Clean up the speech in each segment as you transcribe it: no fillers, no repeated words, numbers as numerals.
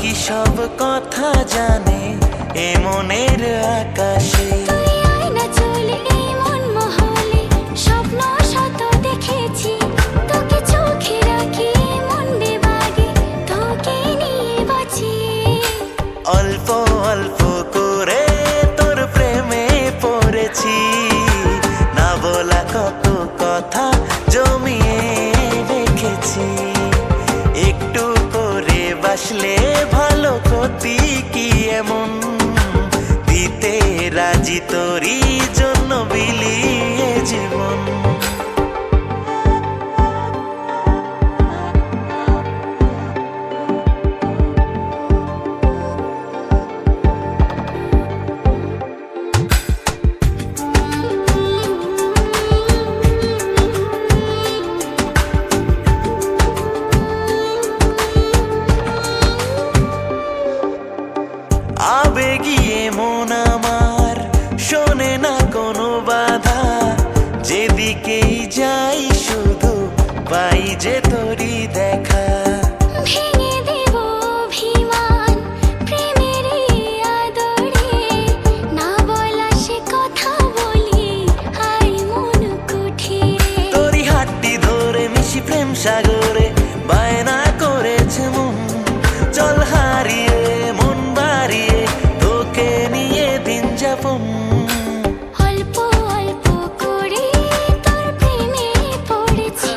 বাকি সব কথা জানে এ মনের আকাশে। তুই আয় না চলে এই মন মহলে, স্বপ্ন শত দেখেছি, তোকে চোখে রাখি মন বিভাগে, তোকে নিয়ে বাঁচি। অল্প অল্প করে তোর প্রেমে পড়েছি, না বলা কত কথা জমিয়ে রেখেছি। একটু করে বাসলে ভালো ক্ষতি কি এমন, দিতে রাজি তোরই জন্য বিলিয়ে জীবন। আবেগিয়ে মন আমার শোনে না কোনো বাধা, যেদিকেই যাই শুধু পাই যে তোরই দেখা। ভেঙে দেব অভিমান প্রেমের আদরে, না বলা সে কথা বলি হাই মন কুঠিরে। তোরই হাতটি ধরে মিশি প্রেম সাগরে, বায়না করেছে মন চল হারিয়ে মন বাড়িয়ে তোকে নিয়ে দিন যাপন। অল্প অল্প করে তোর প্রেমে পড়েছি,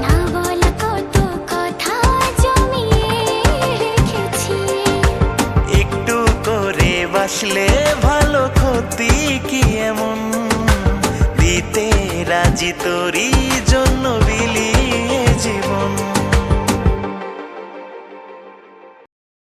না বলা কত কথা জমিয়ে রেখেছি। একটু করে বাসলে ভালো ক্ষতি কি এমন, দিতে রাজি তোরই